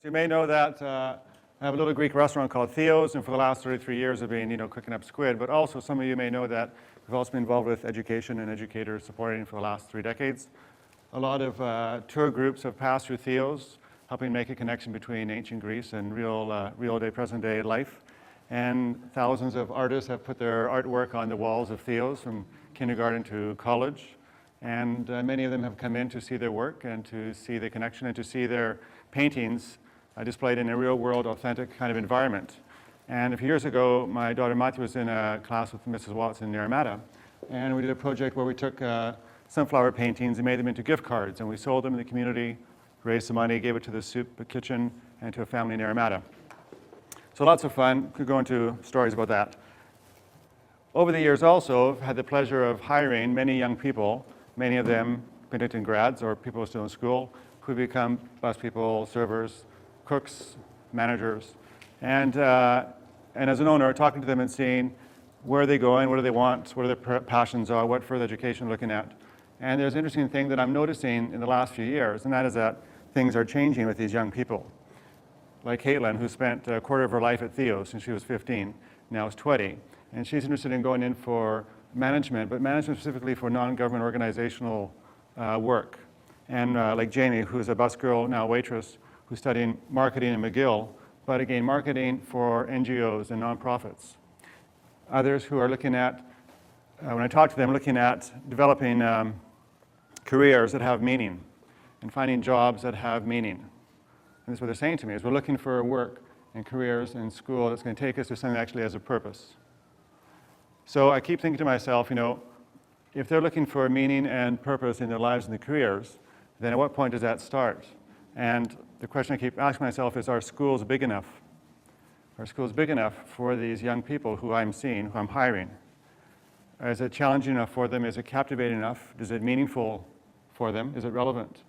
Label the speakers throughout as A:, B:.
A: You may know that I have a little Greek restaurant called Theo's, and for the last 33 years I've been, cooking up squid. But also, some of you may know that we've also been involved with education and educators supporting for the last 3 decades. A lot of tour groups have passed through Theo's, helping make a connection between ancient Greece and real-day, present-day life. And thousands of artists have put their artwork on the walls of Theo's from kindergarten to college. And many of them have come in to see their work and to see the connection and to see their paintings displayed in a real-world, authentic kind of environment. And a few years ago, my daughter Matthew was in a class with Mrs. Watts in Naramata, and we did a project where we took sunflower paintings and made them into gift cards, and we sold them in the community, raised some money, gave it to the soup kitchen and to a family in Naramata. So lots of fun. Could go into stories about that. Over the years also, I've had the pleasure of hiring many young people, many of them Penticton grads or people still in school, who become bus people, servers, cooks, managers. And as an owner, talking to them and seeing where are they going, what do they want, what their passions are, what further education they're looking at. And there's an interesting thing that I'm noticing in the last few years, and that is that things are changing with these young people. Like Caitlin, who spent a quarter of her life at Theo's since she was 15, now is 20. And she's interested in going in for management, but management specifically for non-government organizational work. And like Jamie, who's a busgirl, now a waitress, who's studying marketing in McGill, but again, marketing for NGOs and nonprofits. Others who are looking at, when I talk to them, looking at developing careers that have meaning and finding jobs that have meaning. And this is what they're saying to me, is we're looking for work and careers in school that's going to take us to something that actually has a purpose. So I keep thinking to myself, if they're looking for meaning and purpose in their lives and their careers, then at what point does that start? And the question I keep asking myself is, are schools big enough? Are schools big enough for these young people who I'm seeing, who I'm hiring? Is it challenging enough for them? Is it captivating enough? Is it meaningful for them? Is it relevant?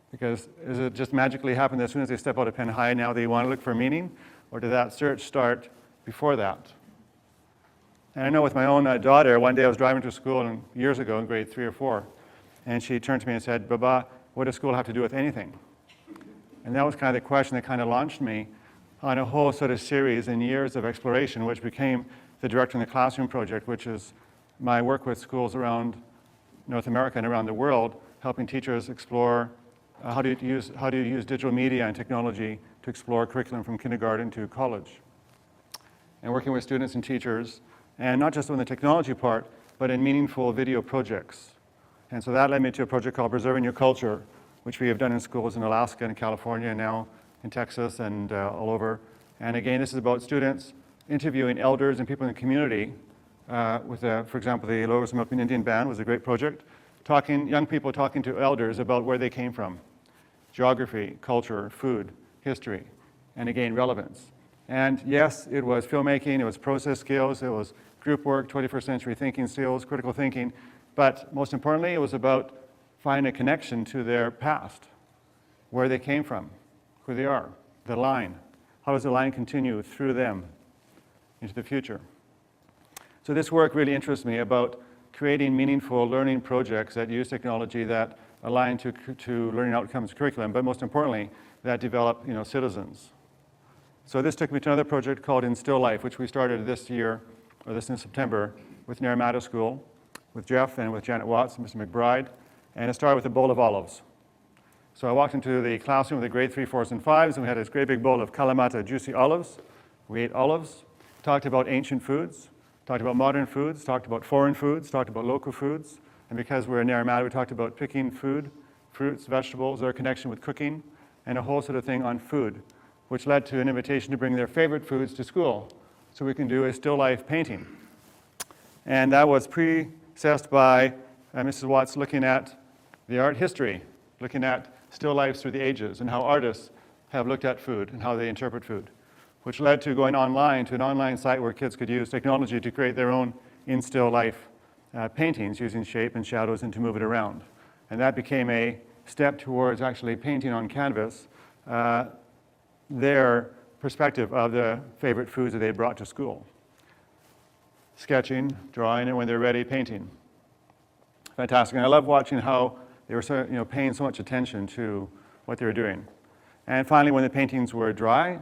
A: Because does it just magically happen that as soon as they step out of Penn High, now they want to look for meaning? Or did that search start before that? And I know with my own daughter, one day I was driving to school years ago in grade 3 or 4, and she turned to me and said, "Baba, what does school have to do with anything?" And that was kind of the question that kind of launched me on a whole sort of series and years of exploration, which became the Directing the Classroom project, which is my work with schools around North America and around the world, helping teachers explore how do you use digital media and technology to explore curriculum from kindergarten to college. And working with students and teachers, and not just on the technology part, but in meaningful video projects. And so that led me to a project called Preserving Your Culture, which we have done in schools in Alaska and California, and now in Texas and all over. And again, this is about students interviewing elders and people in the community with, for example, the Lower Milton Indian Band was a great project, young people talking to elders about where they came from, geography, culture, food, history, and again, relevance. And yes, it was filmmaking, it was process skills, it was group work, 21st century thinking skills, critical thinking, but most importantly, it was about finding a connection to their past, where they came from, who they are, the line. How does the line continue through them into the future? So this work really interests me about creating meaningful learning projects that use technology that align to learning outcomes curriculum, but most importantly, that develop citizens. So this took me to another project called Instill Life, which we started this year, or this in September, with Naramata School, with Jeff and with Janet Watts and Mr. McBride, and it started with a bowl of olives. So I walked into the classroom with the grade 3, 4s, and 5s, and we had this great big bowl of Kalamata juicy olives. We ate olives, talked about ancient foods, talked about modern foods, talked about foreign foods, talked about local foods, and because we're in Naramata, we talked about picking food, fruits, vegetables, their connection with cooking, and a whole sort of thing on food, which led to an invitation to bring their favorite foods to school so we can do a still life painting. And that was precessed by Mrs. Watts looking at the art history, looking at still lifes through the ages and how artists have looked at food and how they interpret food, which led to going online to an online site where kids could use technology to create their own in still life paintings using shape and shadows and to move it around. And that became a step towards actually painting on canvas their perspective of the favorite foods that they brought to school. Sketching, drawing, and when they're ready, painting. Fantastic. And I love watching how they were paying so much attention to what they were doing. And finally, when the paintings were dry,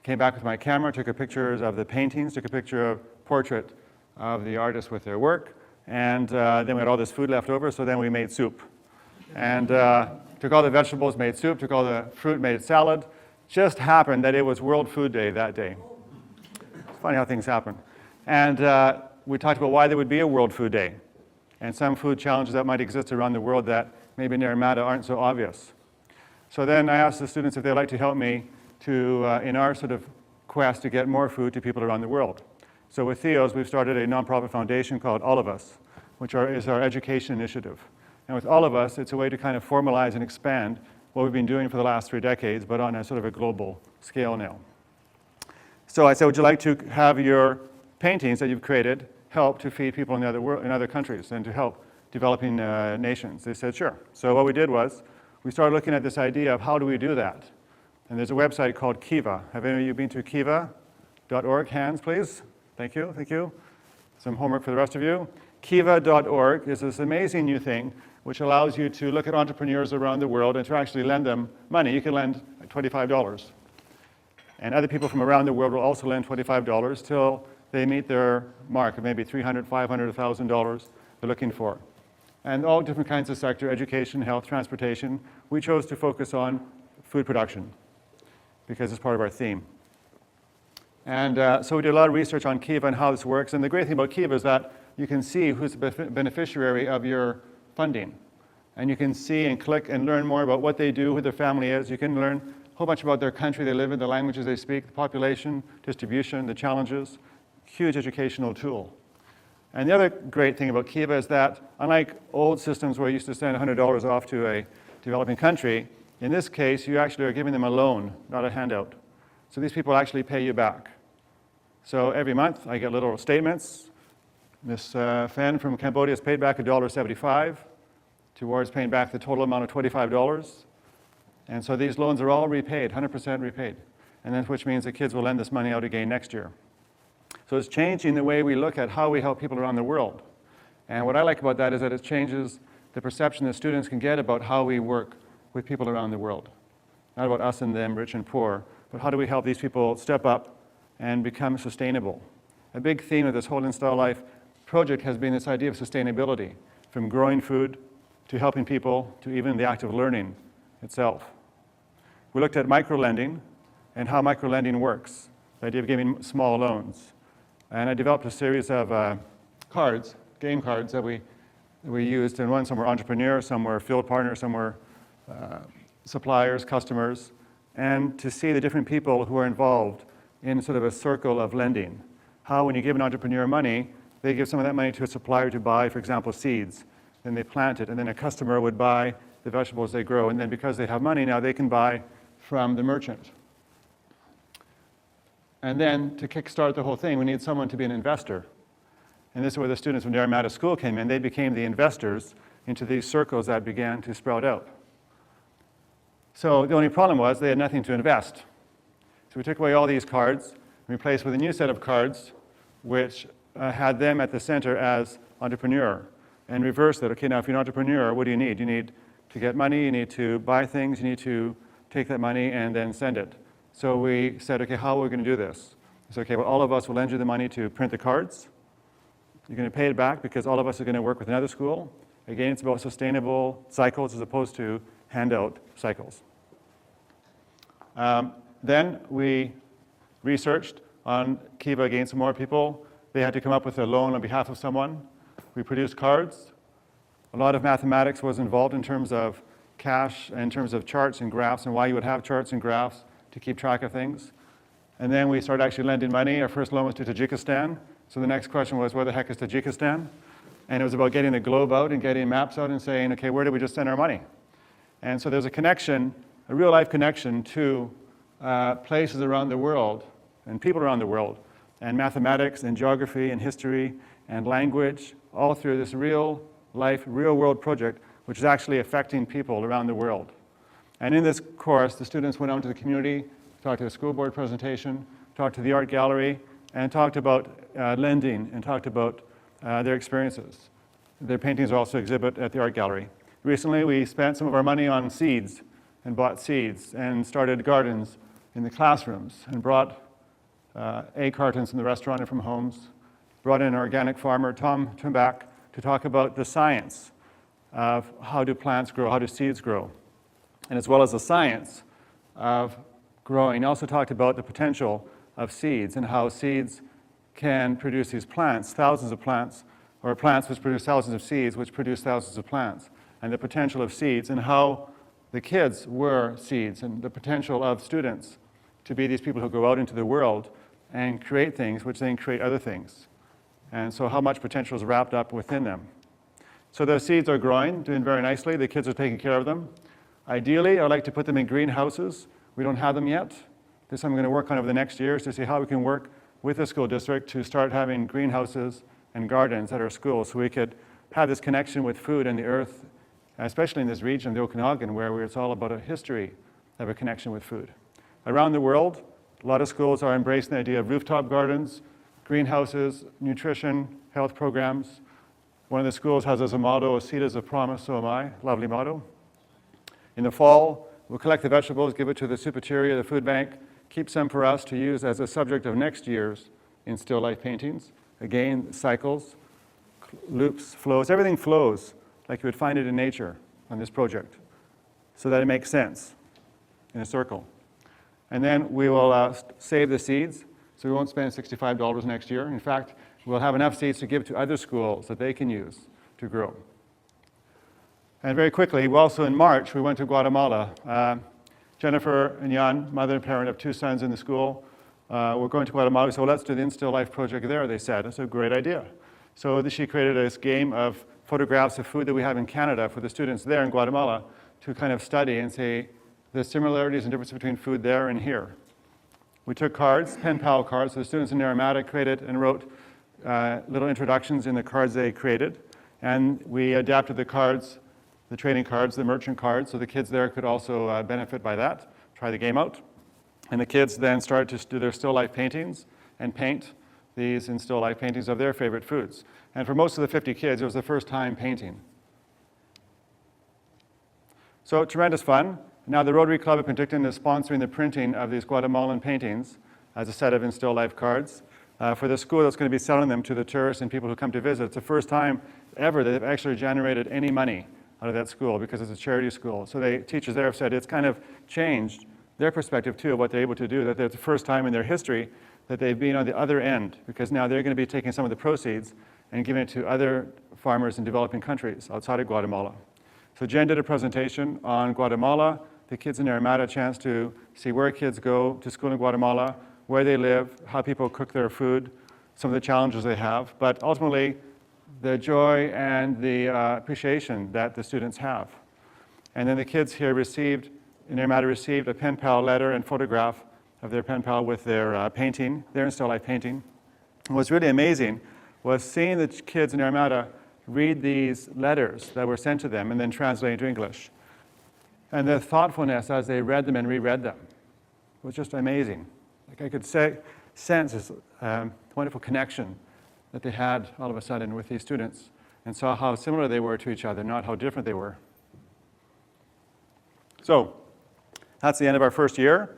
A: came back with my camera, took a picture of the paintings, took a picture of portrait of the artist with their work, and then we had all this food left over, so then we made soup. And took all the vegetables, made soup, took all the fruit, made salad. Just happened that it was World Food Day that day. It's funny how things happen. And we talked about why there would be a World Food Day, and some food challenges that might exist around the world that maybe in Naramata aren't so obvious. So then I asked the students if they'd like to help me to, in our sort of quest to get more food to people around the world. So with Theos, we've started a nonprofit foundation called All of Us, which is our education initiative. And with All of Us, it's a way to kind of formalize and expand what we've been doing for the last 3 decades, but on a sort of a global scale now. So I said, would you like to have your paintings that you've created help to feed people in other countries and to help developing nations? They said, sure. So what we did was, we started looking at this idea of how do we do that? And there's a website called Kiva. Have any of you been to kiva.org? Hands, please. Thank you, thank you. Some homework for the rest of you. Kiva.org is this amazing new thing which allows you to look at entrepreneurs around the world and to actually lend them money. You can lend $25. And other people from around the world will also lend $25 till they meet their mark of maybe $300, $500, $1,000 they're looking for. And all different kinds of sector, education, health, transportation. We chose to focus on food production because it's part of our theme. And so we did a lot of research on Kiva and how this works. And the great thing about Kiva is that you can see who's the beneficiary of your funding. And you can see and click and learn more about what they do, who their family is. You can learn a whole bunch about their country they live in, the languages they speak, the population, distribution, the challenges. Huge educational tool. And the other great thing about Kiva is that, unlike old systems where you used to send $100 off to a developing country, in this case, you actually are giving them a loan, not a handout. So these people actually pay you back. So every month, I get little statements. Ms. Phen from Cambodia has paid back $1.75 towards paying back the total amount of $25. And so these loans are all repaid, 100% repaid. And then, which means the kids will lend this money out again next year. So it's changing the way we look at how we help people around the world. And what I like about that is that it changes the perception that students can get about how we work with people around the world. Not about us and them, rich and poor, but how do we help these people step up and become sustainable. A big theme of this whole Install Life project has been this idea of sustainability, from growing food to helping people to even the act of learning itself. We looked at microlending and how microlending works, the idea of giving small loans. And I developed a series of cards, game cards that we used, and some were entrepreneurs, some were field partners, some were suppliers, customers, and to see the different people who are involved in sort of a circle of lending. How when you give an entrepreneur money, they give some of that money to a supplier to buy, for example, seeds. Then they plant it, and then a customer would buy the vegetables they grow, and then because they have money now, they can buy from the merchant. And then to kickstart the whole thing, we need someone to be an investor. And this is where the students from Naramata School came in. They became the investors into these circles that began to sprout out. So the only problem was they had nothing to invest. So we took away all these cards and replaced with a new set of cards which had them at the center as entrepreneur, and reversed it. Okay, now if you're an entrepreneur, what do you need? You need to get money, you need to buy things, you need to take that money and then send it. So we said, okay, how are we going to do this? We said, okay, well, all of us will lend you the money to print the cards. You're going to pay it back because all of us are going to work with another school. Again, it's about sustainable cycles as opposed to handout cycles. Then we researched on Kiva again, some more people. They had to come up with a loan on behalf of someone. We produced cards. A lot of mathematics was involved in terms of cash, in terms of charts and graphs, and why you would have charts and graphs to keep track of things. And then we started actually lending money. Our first loan was to Tajikistan. So the next question was, where the heck is Tajikistan? And it was about getting the globe out and getting maps out and saying, okay, where did we just send our money? And so there's a connection, a real life connection to places around the world and people around the world, and mathematics and geography and history and language, all through this real life, real world project, which is actually affecting people around the world. And in this course, the students went out to the community, talked to the school board presentation, talked to the art gallery, and talked about lending and talked about their experiences. Their paintings also exhibit at the art gallery. Recently, we spent some of our money on seeds and bought seeds and started gardens in the classrooms and brought egg cartons from the restaurant and from homes, brought in an organic farmer, Tom Tumbach, to talk about the science of how do plants grow, how do seeds grow, and as well as the science of growing. He also talked about the potential of seeds and how seeds can produce these plants, thousands of plants, or plants which produce thousands of seeds, which produce thousands of plants, and the potential of seeds, and how the kids were seeds, and the potential of students to be these people who go out into the world and create things, which then create other things. And so how much potential is wrapped up within them. So the seeds are growing, doing very nicely. The kids are taking care of them. Ideally, I'd like to put them in greenhouses. We don't have them yet. This is something I'm going to work on over the next years to see how we can work with the school district to start having greenhouses and gardens at our schools so we could have this connection with food and the earth, especially in this region of the Okanagan where it's all about a history of a connection with food. Around the world, a lot of schools are embracing the idea of rooftop gardens, greenhouses, nutrition, health programs. One of the schools has as a motto, "A seed is a promise, so am I." Lovely motto. In the fall, we'll collect the vegetables, give it to the Superior, the food bank, keep some for us to use as a subject of next year's in still life paintings. Again, cycles, loops, flows, everything flows like you would find it in nature on this project so that it makes sense in a circle. And then we will save the seeds, so we won't spend $65 next year. In fact, we'll have enough seeds to give to other schools that they can use to grow. And very quickly, also in March, we went to Guatemala. Jennifer and Jan, mother and parent of 2 sons in the school, were going to Guatemala. So let's do the Instill Life project there, they said. That's a great idea. So she created this game of photographs of food that we have in Canada for the students there in Guatemala to kind of study and say the similarities and differences between food there and here. We took cards, pen pal cards, so the students in Naramata created and wrote little introductions in the cards they created. And we adapted the cards, the trading cards, the merchant cards, so the kids there could also benefit by that, try the game out. And the kids then started to do their still life paintings and paint these in still life paintings of their favorite foods. And for most of the 50 kids, it was the first time painting. So tremendous fun. Now the Rotary Club of Penticton is sponsoring the printing of these Guatemalan paintings as a set of in still life cards for the school that's going to be selling them to the tourists and people who come to visit. It's the first time ever that they've actually generated any money out of that school because it's a charity school. So the teachers there have said it's kind of changed their perspective too of what they're able to do, that it's the first time in their history that they've been on the other end, because now they're going to be taking some of the proceeds and giving it to other farmers in developing countries outside of Guatemala. So Jen did a presentation on Guatemala. The kids in Naramata had a chance to see where kids go to school in Guatemala, where they live, how people cook their food, some of the challenges they have, but ultimately the joy and the appreciation that the students have. And then the kids here in Naramata received a pen pal letter and photograph of their pen pal with their painting, their still life painting. And what's really amazing was seeing the kids in Naramata read these letters that were sent to them and then translate into English. And the thoughtfulness as they read them and reread them was just amazing. Like I could sense this wonderful connection that they had all of a sudden with these students and saw how similar they were to each other, not how different they were. So that's the end of our first year.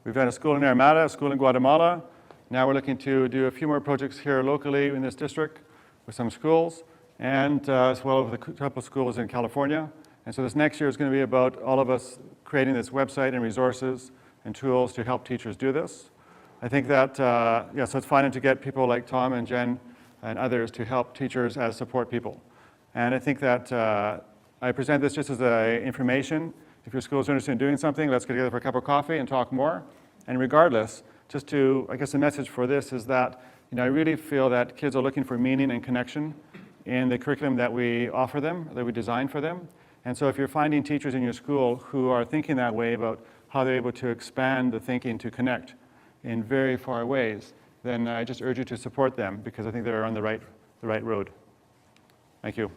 A: We've had a school in Naramata, a school in Guatemala. Now we're looking to do a few more projects here locally in this district with some schools, and as well with a couple of schools in California. And so this next year is going to be about all of us creating this website and resources and tools to help teachers do this. I think that, so it's fun to get people like Tom and Jen and others to help teachers as support people. And I think that I present this just as information. If your school is interested in doing something, let's get together for a cup of coffee and talk more. And regardless, just to, I guess the message for this is that, I really feel that kids are looking for meaning and connection in the curriculum that we offer them, that we design for them. And so if you're finding teachers in your school who are thinking that way about how they're able to expand the thinking to connect in very far ways, then I just urge you to support them because I think they're on the right road. Thank you.